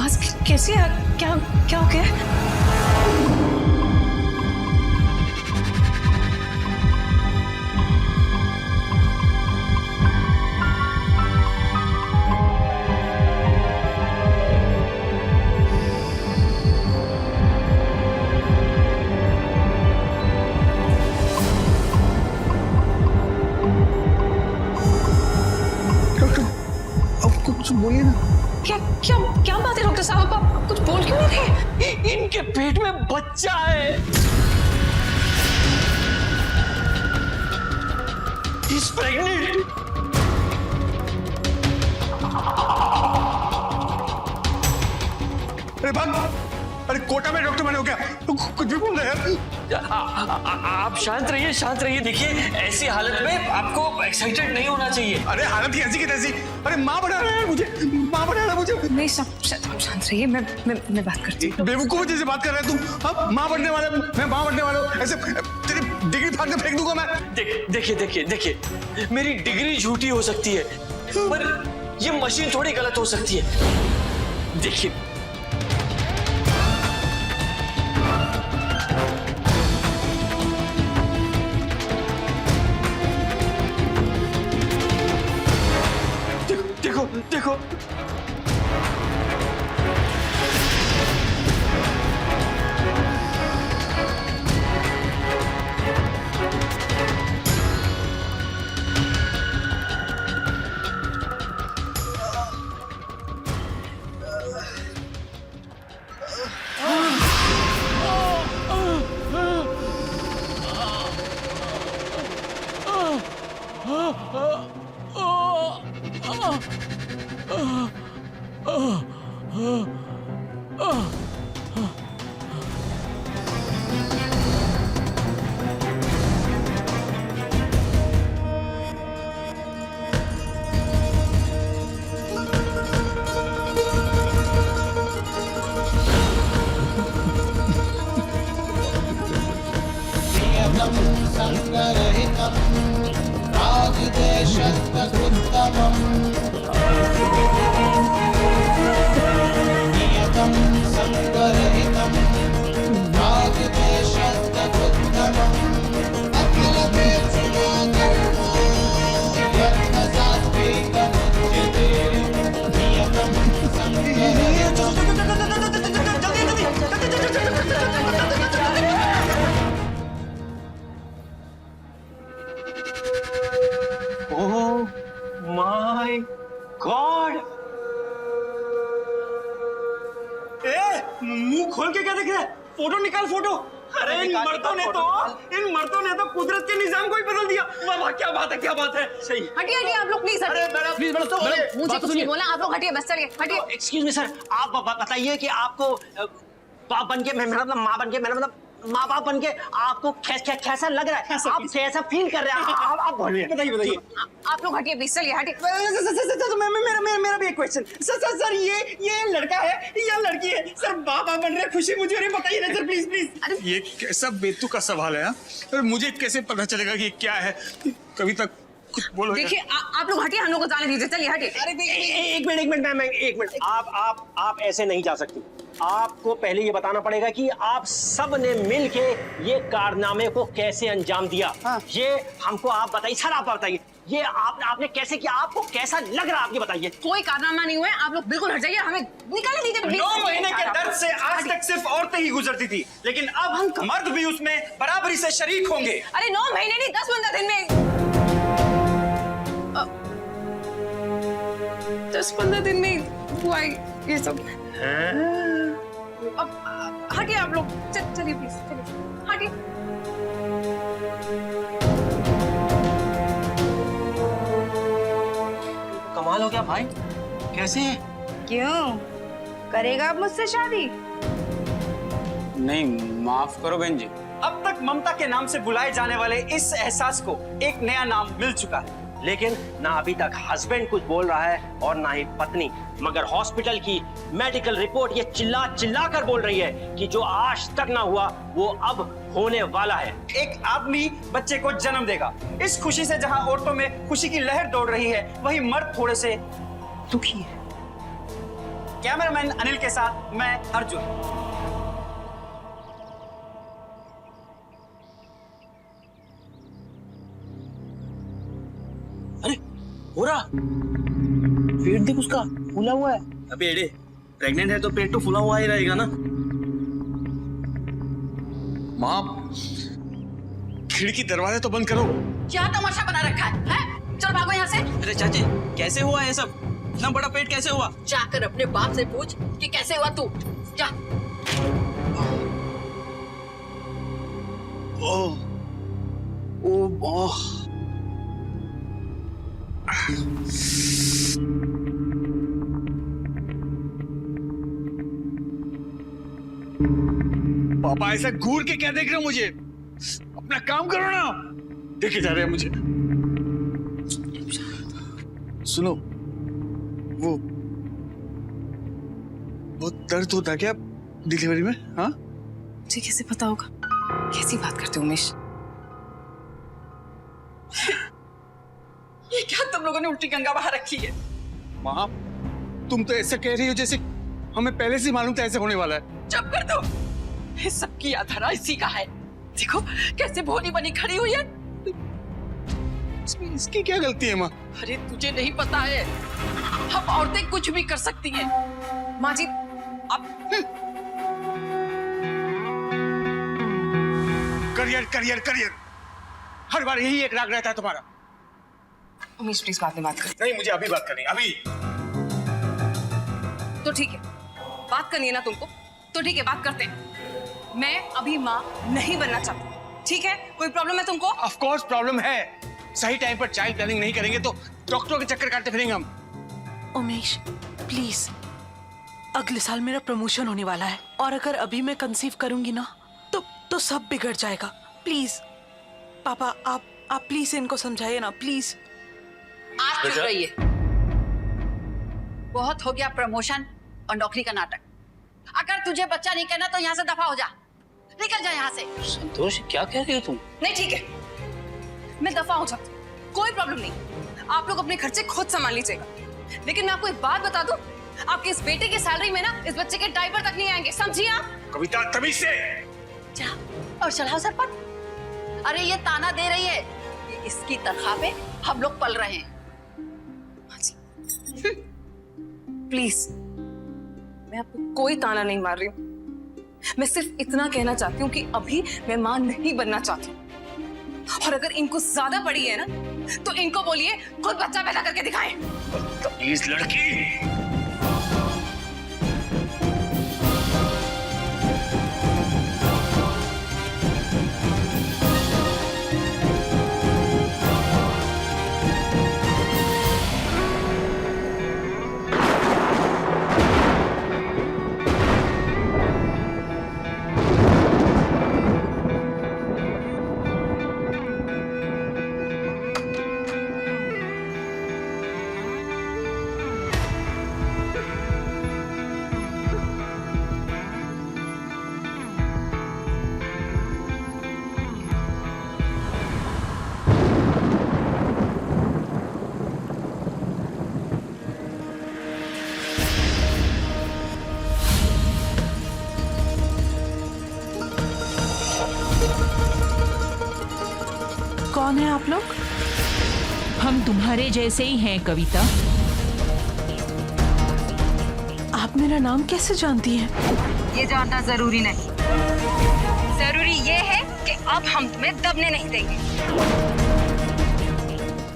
आवाज कैसी है? क्या क्या हो गया? कुछ बोलिए ना। क्या क्या क्या बात है डॉक्टर साहब? आप कुछ बोल क्यों नहीं रहे? इनके पेट में बच्चा है। He's pregnant. अरे भाग! अरे कोटा में डॉक्टर बने हो क्या? कुछ भी बोल रहे हैं। आप शांत रहिए। देखिए ऐसी हालत में आपको एक्साइटेड नहीं होना चाहिए। अरे हालत ही ऐसी की तैसी। अरे माँ बना रहा है मुझे, माँ बना रहा है मुझे। नहीं सब शांत रहिए, मैं बात करती हूँ। बेवकूफ जैसे बात कर रहा है तुम। अब माँ बनने वाला, मैं माँ बनने वाला हूँ। ऐसे तेरी डिग्री फाड़ के फेंक दूंगा मैं। देखिए मेरी डिग्री झूठी हो सकती है पर ये मशीन थोड़ी गलत हो सकती है। देखिए देखो संगरहितं राजदेशस्तकृत्तमम् नियतं संगरहितं राजदेशस्तकृत्तमम् अखिलदेशनाधर्मो यत्नसात्विकमुच्यते नियतं संगरहितं। My God! मुंह खोल के क्या देख रहा है? फोटो निकाल फोटो। अरे इन मर्दों ने तो कुदरत के निजाम को ही बदल दिया। वाह क्या बात है सही। हटिए आप लोग प्लीज हटिए। प्लीज मुझे कुछ नहीं बोला, आप लोग हटिए बस, चलिए हटिए। एक्सक्यूज मी सर, आप बताइए कि आपको बाप बन के मतलब माँ बन के मतलब माँ बाप बन के आपको कैसा लग रहा है? आप कैसा फील कर रहे हैं? आप बोलिए, बताइए। आप लोग हटिए प्लीज, चलिए हटिए। मेरा भी एक क्वेश्चन सर, ये लड़का है या लड़की है? सर बाप बन रहे, खुशी मुझे नहीं बताइए ना सर, प्लीज। ये कैसा बेतुका का सवाल है? अरे मुझे कैसे पता चलेगा कि क्या है? कभी तक कुछ बोलो। देखिए आप लोग हटिए, हम लोग को जाने दीजिए, चलिए हटिए। अरे एक मिनट मैम, एक मिनट। आप ऐसे नहीं जा सकती। आपको पहले ये बताना पड़ेगा कि आप सब ने मिल के ये कारनामे को कैसे अंजाम दिया। ये हमको आप बताइए सर, आप बताइए ये आपने कैसे किया? आपको कैसा लग रहा है? आप ये बताइए। कोई कारनामा नहीं हुआ है, आप लोग बिल्कुल हट जाइए, हमें निकालने दीजिए। 9 महीने के दर्द से आज तक सिर्फ औरतें ही गुजरती थी, लेकिन अब मर्द भी उसमें बराबरी से शरीक होंगे। अरे 9 महीने नहीं, 10-15 दिन में। 10-15 दिन में हुआ ये सब। अब हटिए आप लोग, चलिए प्लीज, चलिए हटिए। कमाल हो गया भाई, कैसे है? क्यों करेगा आप मुझसे शादी? नहीं, माफ करो बहन जी। अब तक ममता के नाम से बुलाए जाने वाले इस एहसास को एक नया नाम मिल चुका है, लेकिन ना अभी तक हस्बैंड कुछ बोल रहा है और ना ही पत्नी, मगर हॉस्पिटल की मेडिकल रिपोर्ट ये चिल्ला कर बोल रही है कि जो आज तक ना हुआ वो अब होने वाला है। एक आदमी बच्चे को जन्म देगा। इस खुशी से जहां औरतों में खुशी की लहर दौड़ रही है, वहीं मर्द थोड़े से दुखी है। कैमरामैन अनिल के साथ मैं अर्जुन। अरे हो रहा, पेट देख उसका फूला हुआ है। अबे एडे, प्रेग्नेंट है तो पेट तो फूला हुआ ही रहेगा ना। माँ, खिड़की दरवाजा तो बंद करो। क्या तमाशा बना रखा है? चल भागो यहाँ से। अरे चाची, कैसे हुआ ये सब? इतना बड़ा पेट कैसे हुआ? जाकर अपने बाप से पूछ कि कैसे हुआ तू। जा। ओह, पापा ऐसा घूर के क्या देख रहे हो मुझे? अपना काम करो ना। देखे जा रहे हैं मुझे। सुनो, वो बहुत दर्द होता है क्या डिलीवरी में? हाँ, मुझे कैसे पता होगा? कैसी बात करते हो उमेश? ये क्या तुम लोगों ने उल्टी गंगा बहा रखी है? माँ, तुम तो ऐसा कह रही हो जैसे हमें पहले से मालूम था ऐसे होने वाला है। चुप कर दो। ये सबकी आधारा इसी का है। देखो कैसे भोली बनी खड़ी हुई है। इसमें इसकी क्या गलती है माँ? अरे तुझे नहीं पता है, हम औरतें कुछ भी कर सकती हैं। माँ जी, अब करियर करियर करियर, हर बार यही एक राग रहता है तुम्हारा। उमेश प्लीज बाद में बात कर। नहीं, मुझे अभी बात करनी है, अभी। तो ठीक है, बात करनी है ना तुमको, तो ठीक है बात करते हैं। मैं अभी माँ नहीं बनना चाहती, ठीक है? कोई प्रॉब्लम है तुमको? ऑफ कोर्स प्रॉब्लम है। सही टाइम पर चाइल्ड प्लानिंग नहीं करेंगे तो डॉक्टरों के चक्कर काटते फिरेंगे हम। उमेश प्लीज, अगले साल मेरा प्रमोशन होने वाला है और अगर अभी मैं कंसीव करूंगी ना तो सब बिगड़ जाएगा। प्लीज पापा, आप प्लीज इनको समझाइए ना, प्लीज। आज चुप रहिए। बहुत हो गया प्रमोशन और नौकरी का नाटक। अगर तुझे बच्चा नहीं करना तो यहाँ से दफा हो जा, निकल जा यहाँ से। संतोष, क्या कह रही हो तुम? नहीं ठीक है, मैं दफा हो जाती हूँ, कोई प्रॉब्लम नहीं। आप लोग अपने खर्चे खुद संभाल लीजिएगा। लेकिन मैं आपको एक बात बता दूं, आपके इस बेटे की सैलरी में ना इस बच्चे के डायपर तक नहीं आएंगे, समझिए आप? कविता, तमीज से जा और चढ़ाओ सर पर। अरे ये ताना दे रही है, ये इसकी तनख्वाह पे हम लोग पल रहे हैं। प्लीज, मैं आपको कोई ताना नहीं मार रही हूँ। मैं सिर्फ इतना कहना चाहती हूँ कि अभी मैं मां नहीं बनना चाहती। और अगर इनको ज्यादा पड़ी है ना तो इनको बोलिए खुद बच्चा पैदा करके दिखाएं। प्लीज लड़की। कौन है आप लोग? हम तुम्हारे जैसे ही हैं कविता। आप मेरा नाम कैसे जानती हैं? ये जानना जरूरी नहीं, जरूरी ये है कि अब हम तुम्हें दबने नहीं देंगे।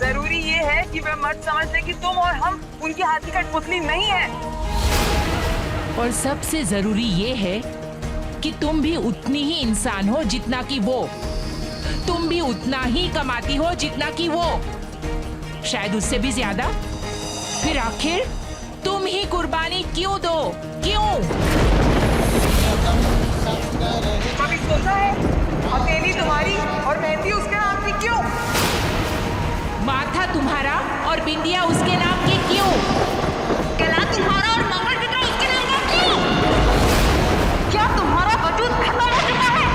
जरूरी ये है कि वे मत समझने कि तुम और हम उनकी हाथ की कठपुतली नहीं है। और सबसे जरूरी ये है कि तुम भी उतनी ही इंसान हो जितना कि वो। तुम भी उतना ही कमाती हो जितना कि वो, शायद उससे भी ज्यादा। फिर आखिर तुम ही कुर्बानी क्यों दो? क्यों? कभी सोचा है हथेली तुम्हारी और मेहंदी उसके नाम की क्यों? माथा तुम्हारा और बिंदिया उसके नाम की क्यों? गला तुम्हारा और मंगलसूत्र उसके नाम का क्यों? क्या तुम्हारा वजूद खत्म हो चुका है?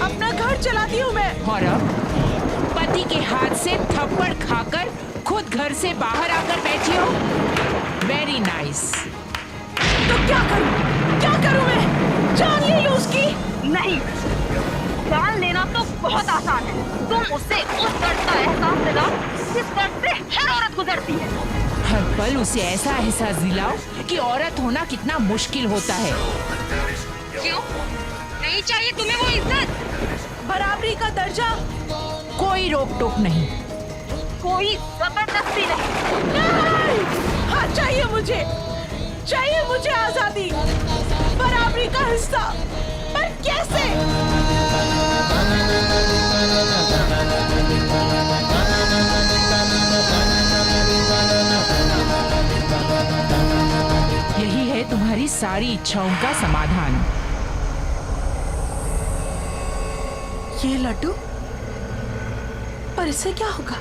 अपना घर चलाती हूँ मैं। और अब पति के हाथ से थप्पड़ खाकर खुद घर से बाहर आकर बैठी हो। Very nice. तो क्या करूं मैं? जान ले लूं उसकी? नहीं, जान लेना तो बहुत आसान है। तुम उसे उस दर्द का एहसास दिलाओ जिस दर्द से हर औरत गुजरती है। हर पल उसे ऐसा एहसास दिलाओ कि औरत होना कितना मुश्किल होता है। क्यों नहीं चाहिए तुम्हें वो इज्जत, बराबरी का दर्जा? कोई रोक टोक नहीं। कोई जबरदस्ती नहीं। नहीं! हाँ, चाहिए मुझे आजादी, बराबरी का हिस्सा। पर कैसे? यही है तुम्हारी सारी इच्छाओं का समाधान। ये लड्डू? पर इससे क्या होगा?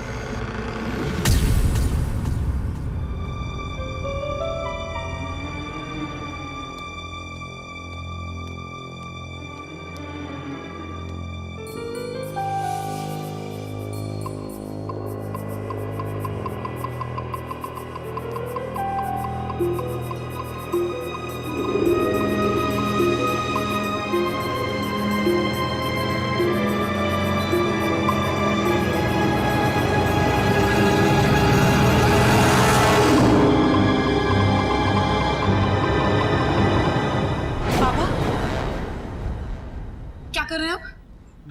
कर रहे हो?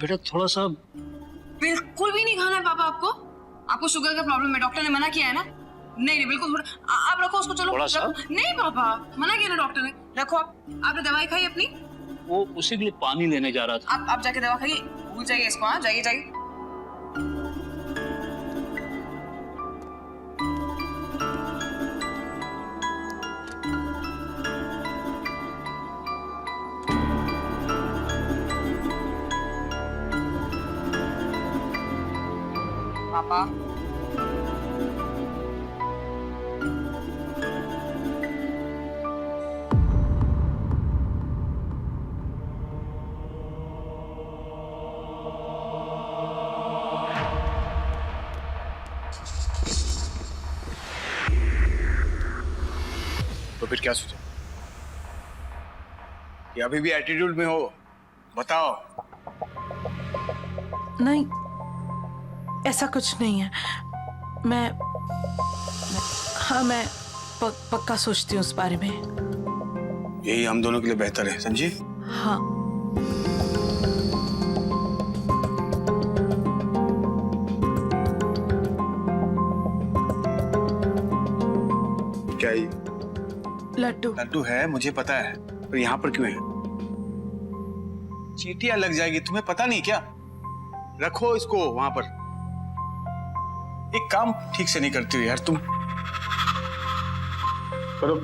बेटा थोड़ा सा। बिल्कुल भी नहीं खाना है पापा आपको। आपको शुगर का प्रॉब्लम है, डॉक्टर ने मना किया है ना। नहीं बिल्कुल थोड़ा आप रखो उसको। चलो थोड़ा सा? नहीं पापा, मना किया ना डॉक्टर ने। रखो आपने दवाई खाई अपनी? वो उसी के लिए पानी लेने जा रहा था। आप जाके दवा खाइए, भूल जाइए इसको। हाँ जाइए। पापा तो फिर क्या सोचा कि अभी भी एटीट्यूड में हो? बताओ। नहीं, ऐसा कुछ नहीं है। मैं पक्का सोचती हूँ उस बारे में। यही हम दोनों के लिए बेहतर है, समझी? हाँ। क्या ये लड्डू? लड्डू है, मुझे पता है, पर यहाँ पर क्यों है? चींटियां लग जाएगी, तुम्हें पता नहीं क्या? रखो इसको वहां पर। एक काम ठीक से नहीं करती हो यार तुम। करो।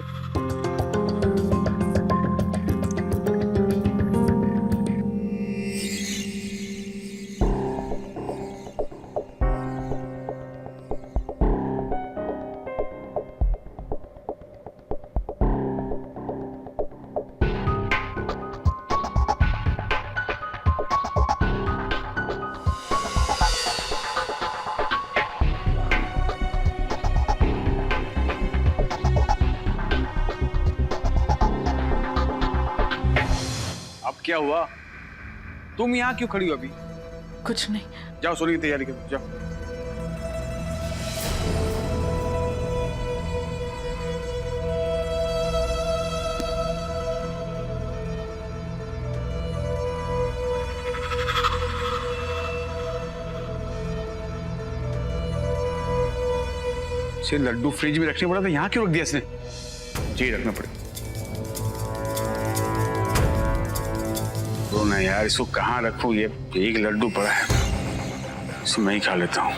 क्या हुआ? तुम यहाँ क्यों खड़ी हो अभी? कुछ नहीं। जाओ सोने की तैयारी करो, जाओ। इसे लड्डू फ्रिज में रखने पड़ा था, यहाँ क्यों रख दिया इसने? जी रखना पड़ेगा। तो ना यार, इसको कहाँ रखूं? ये एक लड्डू पड़ा है, इसे मैं ही खा लेता हूँ।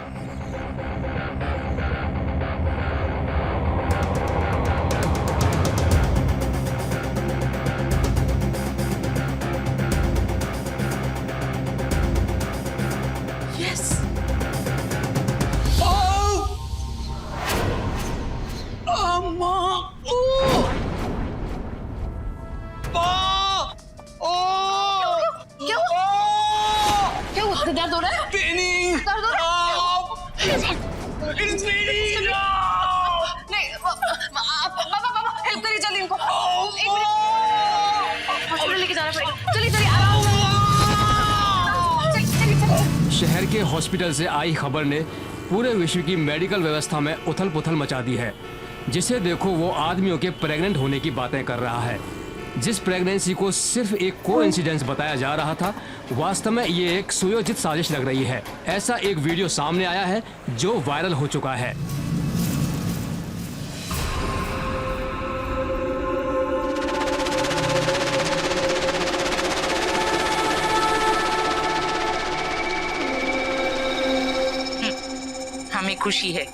यस। दर्द हो रहा है? पेनिंग। दर्द हो रहा है? के हॉस्पिटल से आई खबर ने पूरे विश्व की मेडिकल व्यवस्था में उथल पुथल मचा दी है। जिसे देखो वो आदमियों के प्रेग्नेंट होने की बातें कर रहा है। जिस प्रेगनेंसी को सिर्फ एक कोइंसिडेंस बताया जा रहा था, वास्तव में ये एक सुयोजित साजिश लग रही है। ऐसा एक वीडियो सामने आया है जो वायरल हो चुका है। हमें खुशी है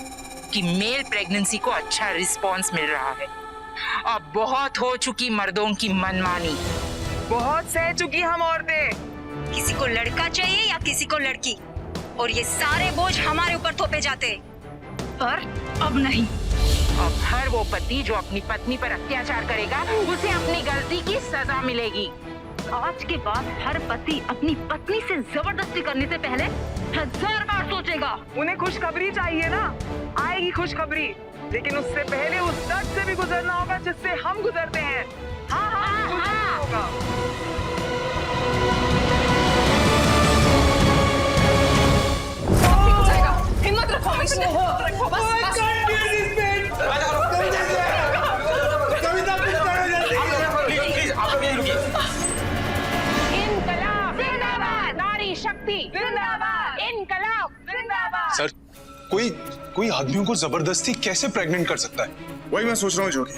कि मेल प्रेगनेंसी को अच्छा रिस्पांस मिल रहा है। अब बहुत हो चुकी मर्दों की मनमानी, बहुत सह चुकी हम औरतें। किसी को लड़का चाहिए या किसी को लड़की, और ये सारे बोझ हमारे ऊपर थोपे जाते। पर अब नहीं। अब हर वो पति जो अपनी पत्नी पर अत्याचार करेगा उसे अपनी गलती की सजा मिलेगी। आज के बाद हर पति अपनी पत्नी से जबरदस्ती करने से पहले 1000 बार सोचेगा। उन्हें खुशखबरी चाहिए ना, आएगी खुशखबरी, लेकिन उससे पहले उस दर्द से भी गुजरना होगा जिससे हम गुजरते हैं। हाँ हाँ, गुजरना होगा। ठीक हो जाएगा, हिम्मत रखो हमेशा, हिम्मत रखो, बस। इनकलाब जिंदाबाद, नारी शक्ति जिंदाबाद, इनकलाब जिंदाबाद। सर, कोई आदमियों को जबरदस्ती कैसे प्रेग्नेंट कर सकता है? वही मैं सोच रहा हूँ जोगी,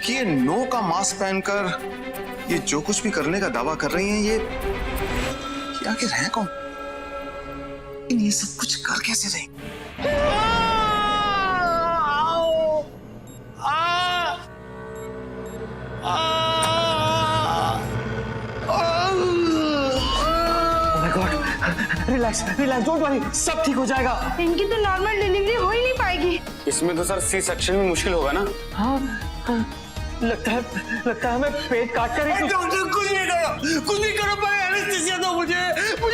कि ये नो का मास्क पहनकर ये जो कुछ भी करने का दावा कर रही हैं, ये आखिर है कौन? ये सब कुछ कर कैसे रही? रिलैक्स रिलैक्स, डोंट वरी, सब ठीक हो जाएगा। इनकी तो नॉर्मल डिलीवरी हो ही नहीं पाएगी। इसमें तो सर सी सेक्शन में मुश्किल होगा ना? हाँ, लगता है हमें पेट काट कर डॉक्टर कुछ नहीं करो भाई, एनेस्थीसिया दो मुझे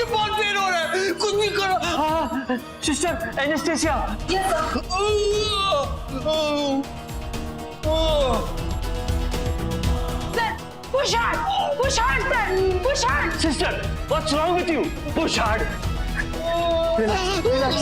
बहुत पेन हो रहा है, कुछ नहीं करो। हाँ sister, anaesthesia. Push hard, sir. Push hard. Sister, what's wrong with you? Push hard. Relax.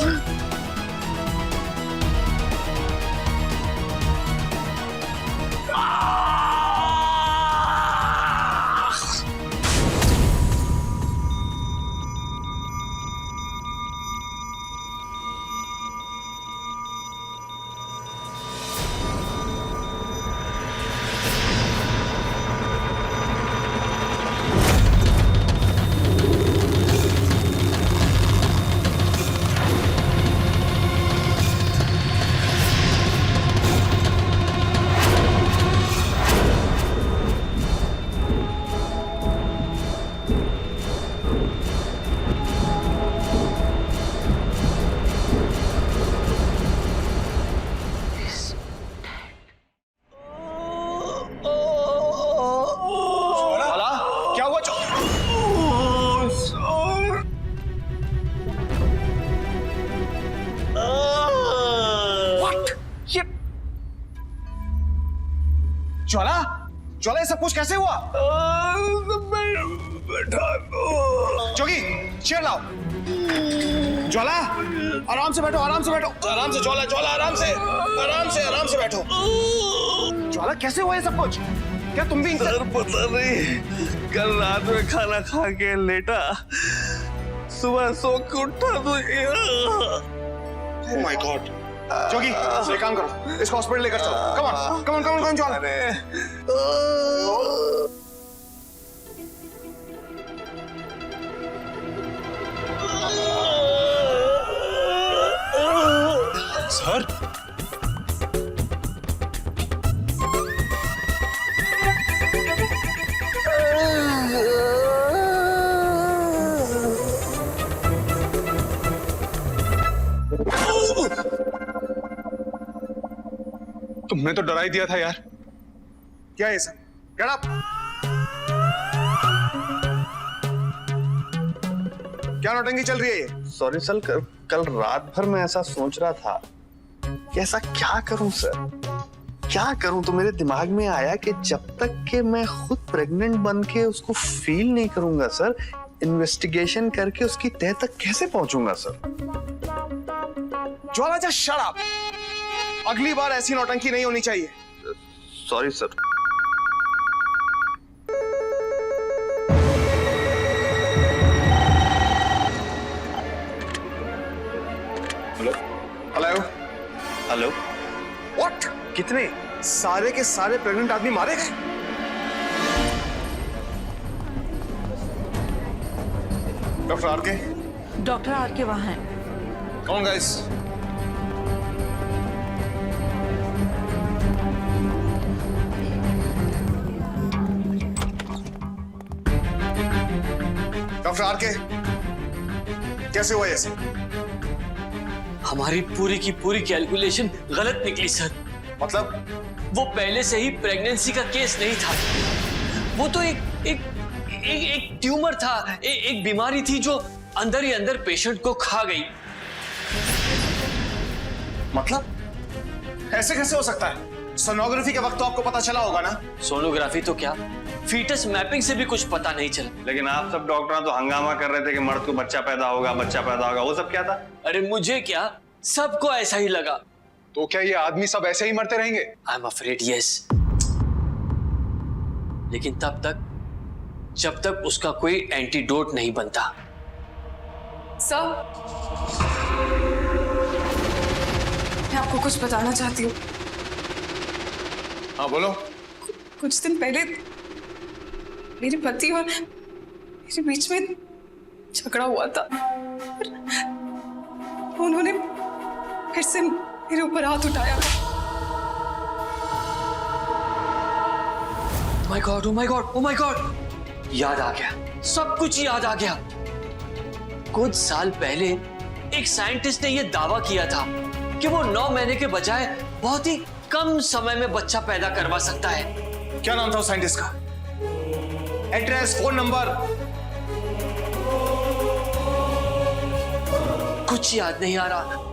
ज्वाला, ये सब कुछ कैसे हुआ? जोगी, चेयर लाओ। ज्वाला, आराम से बैठो, आराम से बैठो। आराम से ज्वाला, आराम से बैठो। ज्वाला, कैसे हुआ ये सब कुछ? क्या तुम भी सर पता नहीं, कल रात में खाना खा के लेटा, सुबह सो के उठा तो ओह माय गॉड। जोगी, एक काम करो, इसको हॉस्पिटल लेकर चलो। Come on Jwala. सर, तुमने तो डरा ही दिया था यार। क्या है सब? Get up. क्या नौटंकी चल रही है ये? सॉरी सर, कल रात भर मैं ऐसा सोच रहा था कि ऐसा क्या करूं सर, क्या करूं, तो मेरे दिमाग में आया कि जब तक कि मैं खुद प्रेग्नेंट बन के उसको फील नहीं करूंगा सर, इन्वेस्टिगेशन करके उसकी तह तक कैसे पहुंचूंगा सर? ज्वाला जा शट अप। अगली बार ऐसी नौटंकी नहीं होनी चाहिए। Sorry sir. Hello hello hello. What? कितने? सारे के सारे प्रेग्नेंट आदमी मारे गए? Doctor R K? डॉक्टर आरके वहाँ हैं। कौन गाइस? डॉक्टर आरके, कैसे हुआ ऐसे? हमारी पूरी की पूरी कैलकुलेशन गलत निकली सर। मतलब? वो पहले से ही प्रेगनेंसी का केस नहीं था। वो तो एक ट्यूमर था, एक बीमारी थी जो अंदर ही अंदर पेशेंट को खा गई। मतलब ऐसे कैसे हो सकता है? सोनोग्राफी के वक्त तो आपको पता चला होगा ना? सोनोग्राफी तो क्या, फीटस मैपिंग से भी कुछ पता नहीं चला। लेकिन आप सब डॉक्टर तो हंगामा कर रहे थे कि मर्द को बच्चा पैदा होगा, बच्चा पैदा होगा। वो सब क्या था? अरे मुझे क्या, सबको ऐसा ही लगा। तो क्या ये आदमी सब ऐसे ही मरते रहेंगे? I am afraid yes. लेकिन तब तक जब तक उसका कोई एंटीडोट नहीं बनता। सर, मैं आपको कुछ बताना चाहती हूँ। हाँ बोलो। कुछ दिन पहले मेरे पति और मेरे बीच में झगड़ा हुआ था। उन्होंने फिर से मेरे ऊपर हाथ उठाया। My God, oh my God, oh my God! याद आ गया, सब कुछ याद आ गया। कुछ साल पहले एक साइंटिस्ट ने यह दावा किया था कि वो 9 महीने के बजाय बहुत ही कम समय में बच्चा पैदा करवा सकता है। क्या नाम था उस साइंटिस्ट का? Address, phone number? कुछ याद नहीं आ रहा।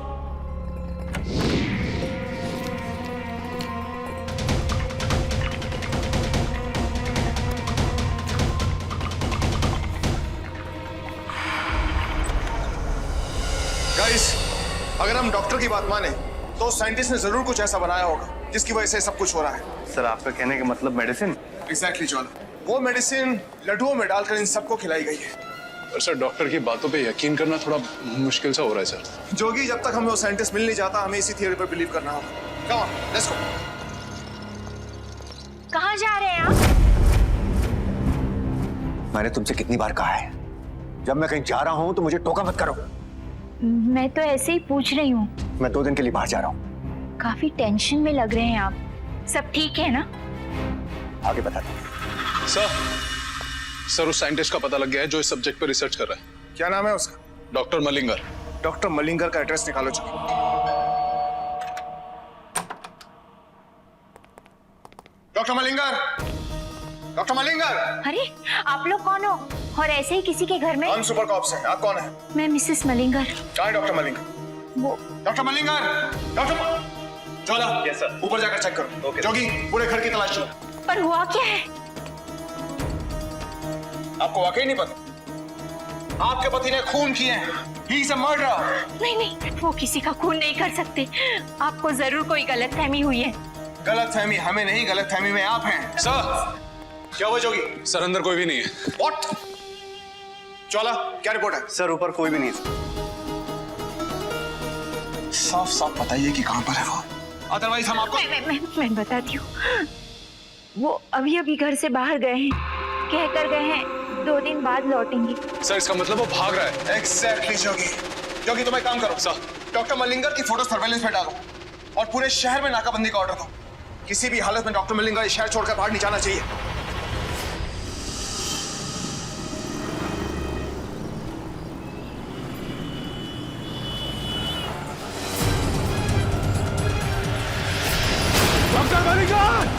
गाइस, अगर हम डॉक्टर की बात माने तो साइंटिस्ट ने जरूर कुछ ऐसा बनाया होगा जिसकी वजह से सब कुछ हो रहा है। सर, आपका कहने का मतलब मेडिसिन? Exactly John. वो मेडिसिन लड्डुओं में डालकर इन सबको खिलाई गई है। पर सर, डॉक्टर की बातों पे यकीन करना थोड़ा मुश्किल सा हो रहा है सर। जोगी, जब तक हमें वो साइंटिस्ट मिल नहीं जाता हमें इसी थियरी पर बिलीव करना होगा। Come on, let's go. कहाँ जा रहे हैं आप? मैंने तुमसे कितनी बार कहा है, जब मैं कहीं जा रहा हूं तो मुझे टोका मत करो। मैं तो ऐसे ही पूछ रही हूँ। मैं 2 दिन के लिए बाहर जा रहा हूँ। काफी टेंशन में लग रहे हैं आप। सब ठीक है ना? आगे बता दो। सर, उस साइंटिस्ट का पता लग गया है जो इस सब्जेक्ट पर रिसर्च कर रहा है। क्या नाम है उसका? डॉक्टर मलिंगर। डॉक्टर मलिंगर का एड्रेस निकालो चलो। डॉक्टर मलिंगर! डॉक्टर मलिंगर! अरे आप लोग कौन हो और ऐसे ही किसी के घर में? हम सुपर कॉप्स हैं। आप कौन है? मैं मिसेस मलिंगर। कहाँ है डॉक्टर मलिंगर? वो डॉक्टर मलिंगर! डॉक्टर ज्वाला, यस सर, ऊपर जाकर चेक करो। ओके। जोगी, पूरे घर की तलाश लो। पर हुआ क्या है? आपको वाकई नहीं पता? आपके पति ने खून किए हैं। He is a murderer। नहीं नहीं, वो किसी का खून नहीं कर सकते। आपको जरूर कोई गलतफहमी हुई है। गलतफहमी हमें नहीं, गलतफहमी में आप हैं। सर! क्या हुआ जोगी? सर, अंदर कोई भी नहीं है। What? ज्वाला, क्या रिपोर्ट है? सर, ऊपर कोई भी नहीं। साफ साफ बताइए कि कहां पर है वो, अदरवाइज हम आपको। मैं बताती हूँ। वो अभी अभी घर से बाहर गए हैं, कह कर गए हैं 2 दिन बाद लौटेंगे। सर, इसका मतलब वो भाग रहा है। एग्जैक्टली जोगी। जोगी, तुम एक काम करो सर, डॉक्टर मलिंगर की फोटो सर्वेलेंस में डालो और पूरे शहर में नाकाबंदी का ऑर्डर दो। किसी भी हालत में डॉक्टर मलिंगर ये शहर छोड़कर बाहर नहीं जाना चाहिए। डॉक्टर मलिंगर!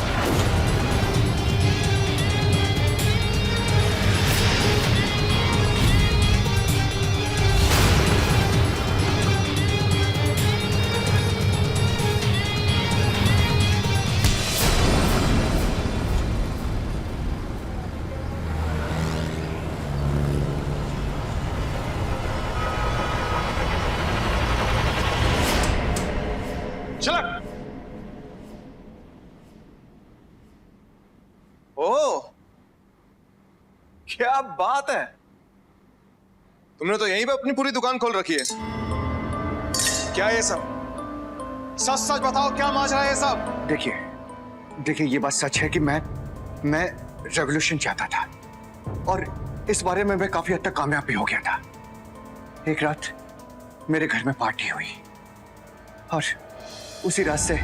क्या बात है, तुमने तो यहीं पे अपनी पूरी दुकान खोल रखी है। क्या ये सब? सच सच बताओ, क्या माजरा है ये सब? देखिए ये बात सच है कि मैं रेवोल्यूशन चाहता था और इस बारे में मैं काफी हद तक कामयाब भी हो गया था। एक रात मेरे घर में पार्टी हुई और उसी रात से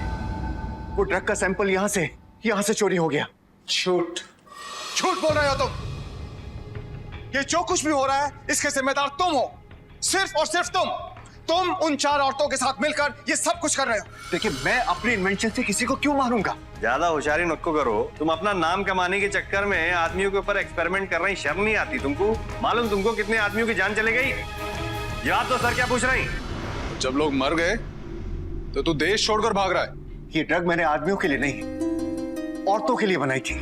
वो ड्रग का सैंपल यहां से चोरी हो गया। झूठ बोल रहे हो तुम। ये जो कुछ भी हो रहा है इसके जिम्मेदार तुम हो, सिर्फ और सिर्फ तुम उन 4 औरतों के साथ मिलकर ये सब कुछ कर रहे हो। देखिए मैं अपनी इन्वेंशन से किसी को क्यों मारूंगा? ज्यादा होशियारी नको करो। तुम अपना नाम कमाने के चक्कर में आदमियों के ऊपर एक्सपेरिमेंट कर रही, शर्म नहीं आती तुमको? मालूम तुमको कितने आदमियों की जान चली गई? याद तो सर क्या पूछ रही? जब लोग मर गए तो तू देश छोड़कर भाग रहा है। ये ड्रग मैंने आदमियों के लिए नहीं, औरतों के लिए बनाई थी,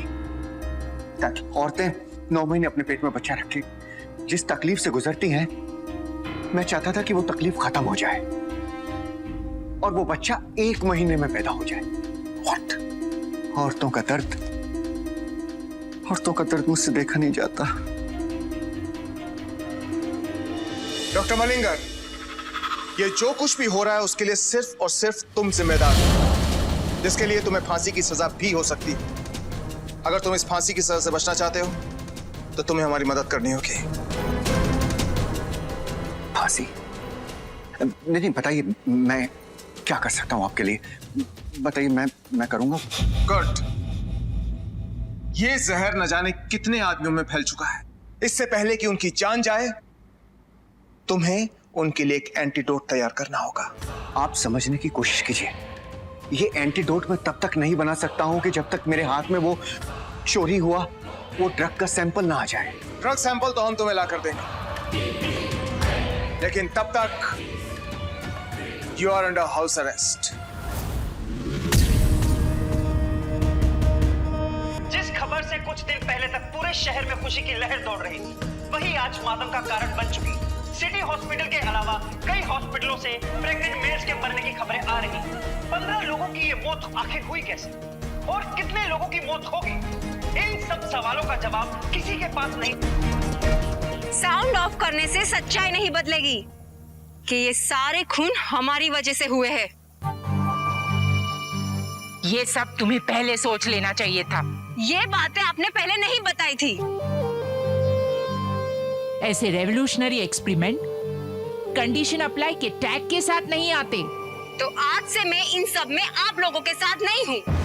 ताकि औरतें 9 महीने अपने पेट में बच्चा रखें। जिस तकलीफ से गुजरती हैं, मैं चाहता था कि वो तकलीफ खत्म हो जाए और वो बच्चा 1 महीने में पैदा हो जाए। What? औरतों का दर्द मुझसे देखा नहीं जाता। डॉक्टर मलिंगर, ये जो कुछ भी हो रहा है उसके लिए सिर्फ और सिर्फ तुम जिम्मेदार हो, जिसके लिए तुम्हें फांसी की सजा भी हो सकती है। अगर तुम इस फांसी की सजा से बचना चाहते हो तो तुम्हें हमारी मदद करनी होगी। फांसी? नहीं, बताइए मैं क्या कर सकता हूं आपके लिए, बताइए मैं करूंगा। गुड। ये जहर न जाने कितने आदमियों में फैल चुका है। इससे पहले कि उनकी जान जाए तुम्हें उनके लिए एक एंटीडोट तैयार करना होगा। आप समझने की कोशिश कीजिए, ये एंटीडोट मैं तब तक नहीं बना सकता हूं कि जब तक मेरे हाथ में वो चोरी हुआ वो ड्रग का सैंपल ना आ जाए। ड्रग सैंपल तो हम तुम्हें ला कर देंगे, लेकिन तब तक you are under house arrest. जिस खबर से कुछ दिन पहले तक पूरे शहर में खुशी की लहर दौड़ रही थी, वही आज मातम का कारण बन चुकी। सिटी हॉस्पिटल के अलावा कई हॉस्पिटलों से प्रेग्नेंट मेल्स के मरने की खबरें आ रही। 15 लोगों की ये मौत आखिर हुई कैसे और कितने लोगों की मौत होगी? इन सब सवालों का जवाब किसी के पास नहीं। साउंड ऑफ करने से सच्चाई नहीं बदलेगी कि ये सारे खून हमारी वजह से हुए हैं। ये सब तुम्हें पहले सोच लेना चाहिए था। ये बातें आपने पहले नहीं बताई थी। ऐसे रेवोल्यूशनरी एक्सपेरिमेंट कंडीशन अप्लाई के टैग के साथ नहीं आते। तो आज से मैं इन सब में आप लोगों के साथ नहीं हूँ।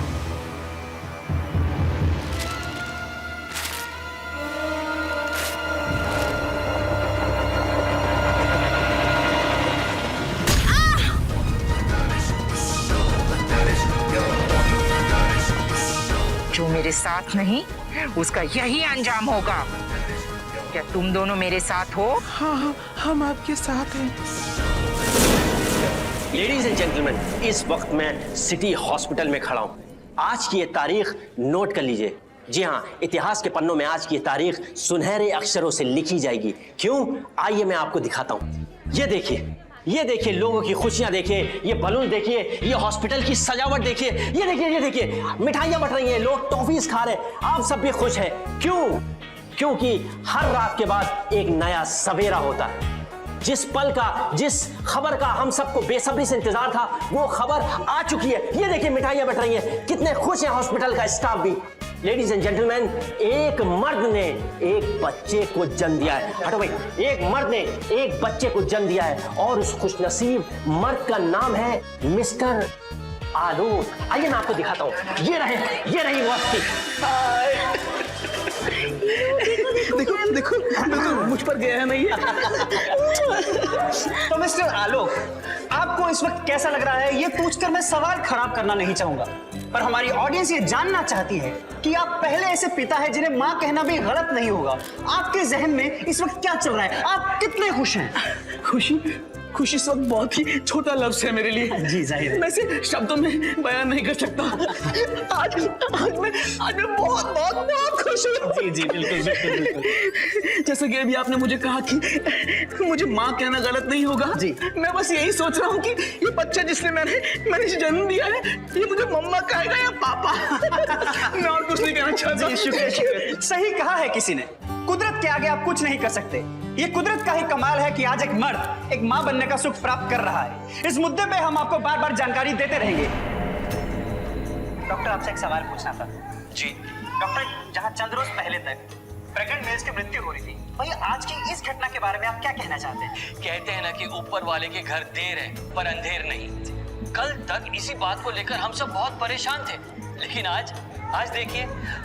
जो मेरे साथ नहीं उसका यही अंजाम होगा। क्या तुम दोनों मेरे साथ हो? हाँ, हम आपके साथ हैं। लेडीज एंड जेंटलमैन, इस वक्त मैं सिटी हॉस्पिटल में खड़ा हूँ। आज की ये तारीख नोट कर लीजिए। जी हाँ, इतिहास के पन्नों में आज की ये तारीख सुनहरे अक्षरों से लिखी जाएगी। क्यों? आइए मैं आपको दिखाता हूँ। ये देखिए लोगों की खुशियां देखिए, ये बलून देखिए, ये हॉस्पिटल की सजावट देखिए, ये देखिए मिठाइयां बट रही हैं, लोग टॉफीज खा रहे हैं, आप सब भी खुश हैं। क्यों? क्योंकि हर रात के बाद एक नया सवेरा होता है। जिस पल का, जिस खबर का हम सबको बेसब्री से इंतजार था, वो खबर आ चुकी है। ये देखिए मिठाइयां बट रही हैं, कितने खुश हैं हॉस्पिटल का स्टाफ भी। लेडीज एंड जेंटलमैन, एक मर्द ने एक बच्चे को जन्म दिया है। हटो भाई, एक मर्द ने एक बच्चे को जन्म दिया है और उस खुशनसीब मर्द का नाम है मिस्टर आलोक। आइए मैं आपको दिखाता हूँ। ये रही वो हस्ती। देखो मुझ पर गया है नहीं। तो मिस्टर आलोक, आपको इस वक्त कैसा लग रहा है ये पूछकर मैं सवाल खराब करना नहीं चाहूंगा, पर हमारी ऑडियंस ये जानना चाहती है कि आप पहले ऐसे पिता है जिन्हें माँ कहना भी गलत नहीं होगा। आपके जहन में इस वक्त क्या चल रहा है? आप कितने खुश हैं? खुशी इस वक्त बहुत ही छोटा लफ्ज है मेरे लिए। जी जाहिर है। मैं इसे शब्दों में बयान नहीं कर सकता। आज मैं बहुत खुश हूँ। जी बिल्कुल। जैसा कि अभी आपने मुझे कहा कि मुझे माँ कहना गलत नहीं होगा। जी, मैं बस यही सोच रहा हूँ कि ये बच्चा जिसने मैंने इसे जन्म दिया है, ये मुझे मम्मा कहेगा या पापा। मैं और कुछ नहीं कहना चाहता। शुक्रिया। सही कहा है किसी ने, कुदरत के आगे आप कुछ नहीं कर सकते। ये कुदरत का ही कमाल है कि आज एक मर्द एक मां बनने का सुख प्राप्त कर रहा है। इस मुद्दे पे हम आपको बार बार जानकारी देते रहेंगे। डॉक्टर, आपसे एक सवाल पूछना था। जी डॉक्टर, जहां चंद रोज पहले तक प्रेग्नेंट मेल्स की मृत्यु हो रही थी, वही आज की इस घटना के बारे में आप क्या कहना चाहते हैं? कहते हैं ना कि ऊपर वाले के घर देर है पर अंधेर नहीं। कल तक इसी बात को लेकर हम सब बहुत परेशान थे, लेकिन आज देखिए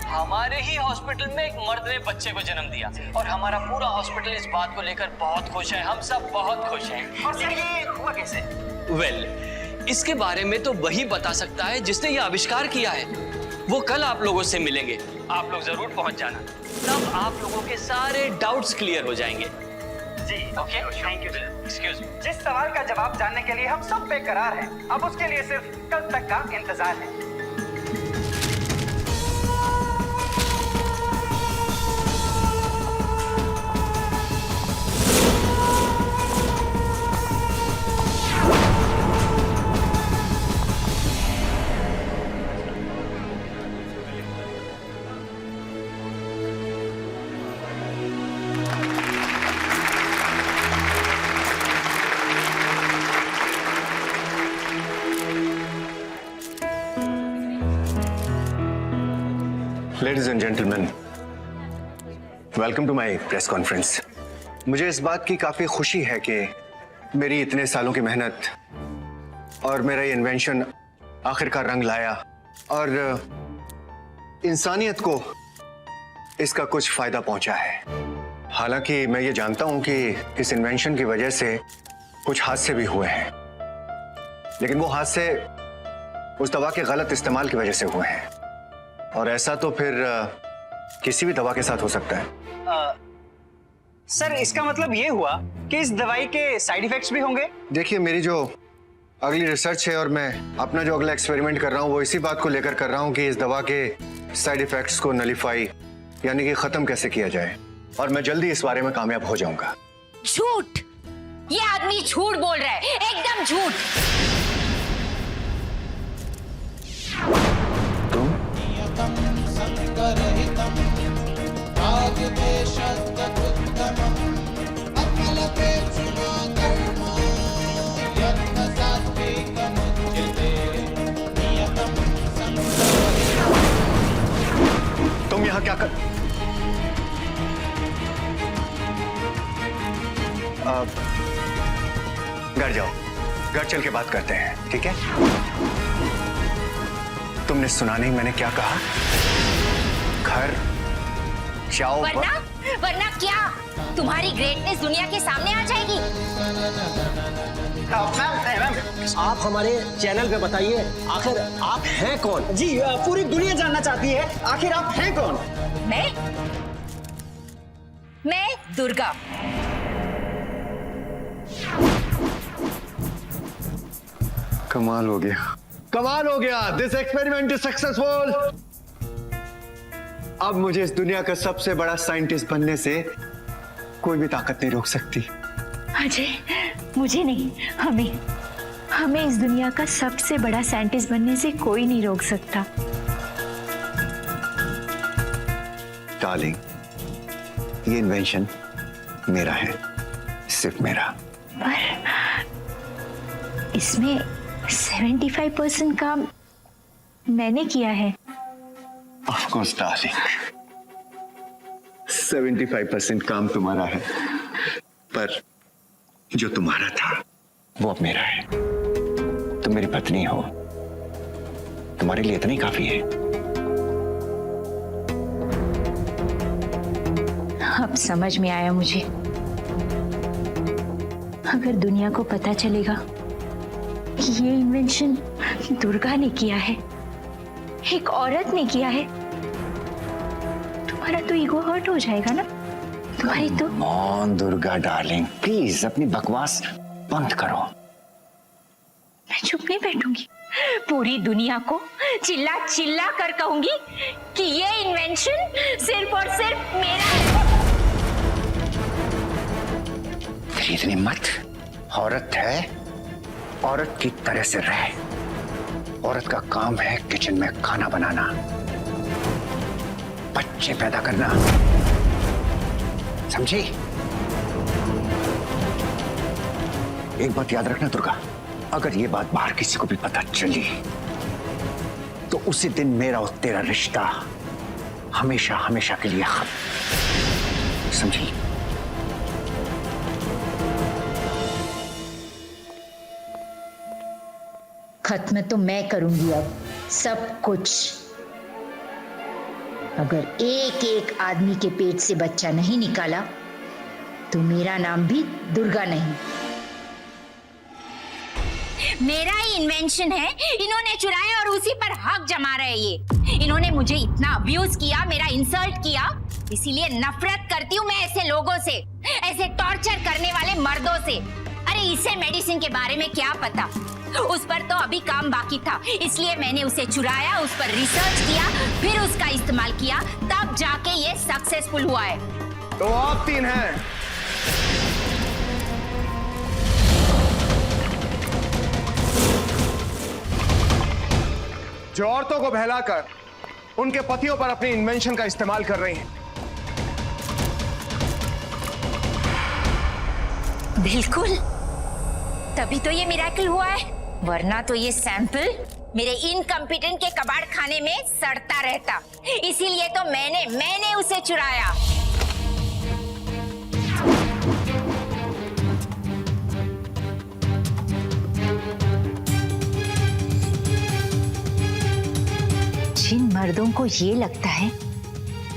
हमारे ही हॉस्पिटल में एक मर्द ने बच्चे को जन्म दिया और हमारा पूरा हॉस्पिटल इस बात को लेकर बहुत खुश है। हम सब बहुत खुश हैं। और सर, ये हुआ कैसे? वेल, इसके बारे में तो वही बता सकता है जिसने ये आविष्कार किया है। वो कल आप लोगों से मिलेंगे, आप लोग जरूर पहुंच जाना, तब आप लोगों के सारे डाउट्स क्लियर हो जाएंगे। जी okay, thank you. Excuse me. जिस सवाल का जवाब जानने के लिए हम सब बेकरार हैं, अब उसके लिए सिर्फ कल तक का इंतजार है। Ladies and gentleman, welcome to my press conference. मुझे इस बात की काफी खुशी है कि मेरी इतने सालों की मेहनत और मेरा ये इन्वेंशन आखिरकार रंग लाया और इंसानियत को इसका कुछ फायदा पहुंचा है। हालांकि मैं ये जानता हूं कि इस इन्वेंशन की वजह से कुछ हादसे भी हुए हैं, लेकिन वो हादसे उस दवा के गलत इस्तेमाल की वजह से हुए हैं, और ऐसा तो फिर किसी भी दवा के साथ हो सकता है। सर, इसका मतलब ये हुआ कि इस दवाई के साइड इफेक्ट्स भी होंगे? देखिए, मेरी जो अगली रिसर्च है और मैं अपना जो अगला एक्सपेरिमेंट कर रहा हूँ वो इसी बात को लेकर कर रहा हूँ कि इस दवा के साइड इफेक्ट्स को नलीफाई यानी कि खत्म कैसे किया जाए, और मैं जल्दी इस बारे में कामयाब हो जाऊंगा। झूठ! ये आदमी झूठ बोल रहा है, एकदम झूठ। संगरहितम् आदिदेशस्तदुत्तमम् अफलप्रेक्षणो कर्म यत्न सात्विकमुच्यते नियतं संगरहितम्। तुम यहाँ क्या कर? घर जाओ, घर चल के बात करते हैं, ठीक है? तुमने सुना नहीं मैंने क्या कहा? घर जाओ। वरना क्या तुम्हारी ग्रेटनेस दुनिया के सामने आ जाएगी? मैम, आप हमारे चैनल पे बताइए, आखिर आप हैं कौन? जी, पूरी दुनिया जानना चाहती है आखिर आप हैं कौन? मैं दुर्गा। कमाल हो गया, कमाल हो गया। This experiment is successful. अब मुझे इस दुनिया का सबसे बड़ा साइंटिस्ट बनने से कोई भी ताकत नहीं रोक सकती। अजय, मुझे नहीं, हमें इस दुनिया का सबसे बड़ा साइंटिस्ट बनने से कोई नहीं रोक सकता। डार्लिंग, ये इन्वेंशन मेरा है, सिर्फ मेरा। पर इसमें 75% काम मैंने किया है। Of course, darling. 75% काम तुम्हारा है, पर जो तुम्हारा था वो अब मेरा है। तुम मेरी पत्नी हो, तुम्हारे लिए इतना ही काफी है। अब समझ में आया मुझे। अगर दुनिया को पता चलेगा कि ये इन्वेंशन दुर्गा ने किया है, एक औरत ने किया है, तुम्हारा तो ईगो हर्ट हो जाएगा ना। तुम्हारी तो मॉन दुर्गा डार्लिंग, प्लीज अपनी बकवास बंद करो। मैं चुप नहीं बैठूंगी। पूरी दुनिया को चिल्ला चिल्ला कर कहूंगी कि ये इन्वेंशन सिर्फ और सिर्फ मेरा है। खरीदनी मत। औरत है, औरत की तरह से रहे। औरत का काम है किचन में खाना बनाना, बच्चे पैदा करना, समझी? एक बात याद रखना दुर्गा, अगर ये बात बाहर किसी को भी पता चली तो उसी दिन मेरा और तेरा रिश्ता हमेशा हमेशा के लिए खत्म, समझी? खत्म तो मैं करूंगी अब सब कुछ। अगर एक एक आदमी के पेट से बच्चा नहीं निकाला तो मेरा नाम भी दुर्गा नहीं। मेरा ही इन्वेंशन है, इन्होंने चुराया और उसी पर हक जमा रहे ये। इन्होंने मुझे इतना अब्यूज किया, मेरा इंसल्ट किया, इसीलिए नफरत करती हूँ मैं ऐसे लोगों से, ऐसे टॉर्चर करने वाले मर्दों से। अरे इसे मेडिसिन के बारे में क्या पता, उस पर तो अभी काम बाकी था, इसलिए मैंने उसे चुराया, उस पर रिसर्च किया, फिर उसका इस्तेमाल किया, तब जाके ये सक्सेसफुल हुआ है। तो आप तीन हैं। जो औरतों को बहलाकर उनके पतियों पर अपनी इन्वेंशन का इस्तेमाल कर रही हैं। बिल्कुल, तभी तो ये मिरेकल हुआ है, वरना तो ये सैंपल मेरे इनकम्पिटेंट के कबाड़ खाने में सड़ता रहता। इसीलिए तो मैंने उसे चुराया। जिन मर्दों को ये लगता है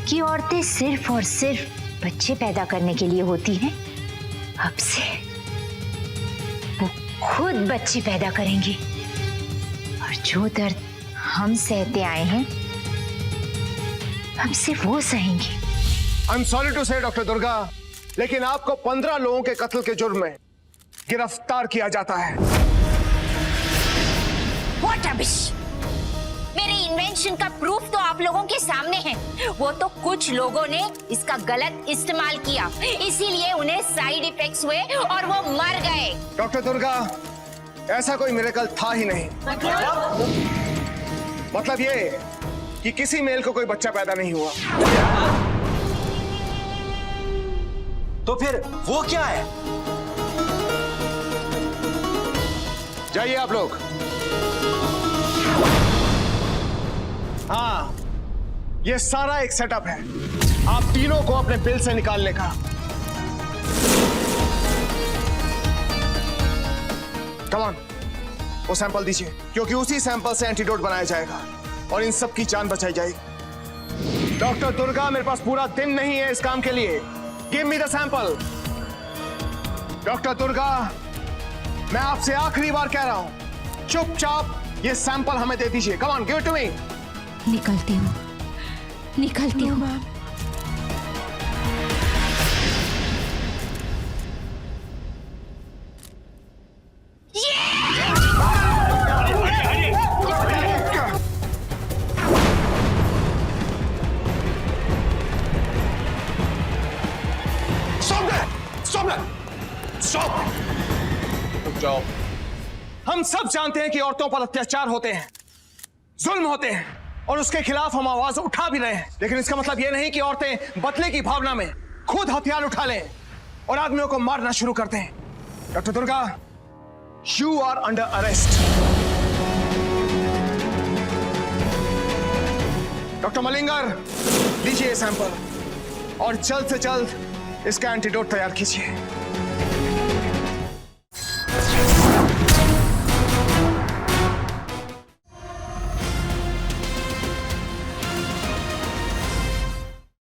कि औरतें सिर्फ और सिर्फ बच्चे पैदा करने के लिए होती हैं, अब से वो खुद बच्चे पैदा करेंगे। और जो दर्द हम सहते आए हैं, अब से वो सहेंगे। आई एम सॉरी टू से डॉक्टर दुर्गा, लेकिन आपको 15 लोगों के कत्ल के जुर्म में गिरफ्तार किया जाता है। What rubbish! मेरे इन्वेंशन का प्रूफ तो आप लोगों के सामने है। वो तो कुछ लोगों ने इसका गलत इस्तेमाल किया, इसीलिए उन्हें साइड इफेक्ट्स हुए और वो मर गए। डॉक्टर दुर्गा, ऐसा कोई मिरेकल था ही नहीं। मतलब ये कि किसी मेल को कोई बच्चा पैदा नहीं हुआ। तो फिर वो क्या है? जाइए आप लोग। हाँ, ये सारा एक सेटअप है आप तीनों को अपने बिल से निकालने का। कम ऑन, वो सैंपल दीजिए, क्योंकि उसी सैंपल से एंटीडोट बनाया जाएगा और इन सब की जान बचाई जाएगी। डॉक्टर दुर्गा, मेरे पास पूरा दिन नहीं है इस काम के लिए। Give me the sample. Doctor Durga, मैं आपसे आखिरी बार कह रहा हूं, चुपचाप ये सैंपल हमें दे दीजिए। Come on, give it to me. निकलती हूँ मैम। रुक जाओ। हम सब जानते हैं कि औरतों पर अत्याचार होते हैं, जुल्म होते हैं, और उसके खिलाफ हम आवाज उठा भी रहे हैं। लेकिन इसका मतलब यह नहीं कि औरतें बदले की भावना में खुद हथियार उठा लें और आदमियों को मारना शुरू कर दें। Doctor Durga, you are under arrest. Doctor मलिंगर, लीजिए सैंपल और जल्द से जल्द इसका एंटीडोट तैयार कीजिए।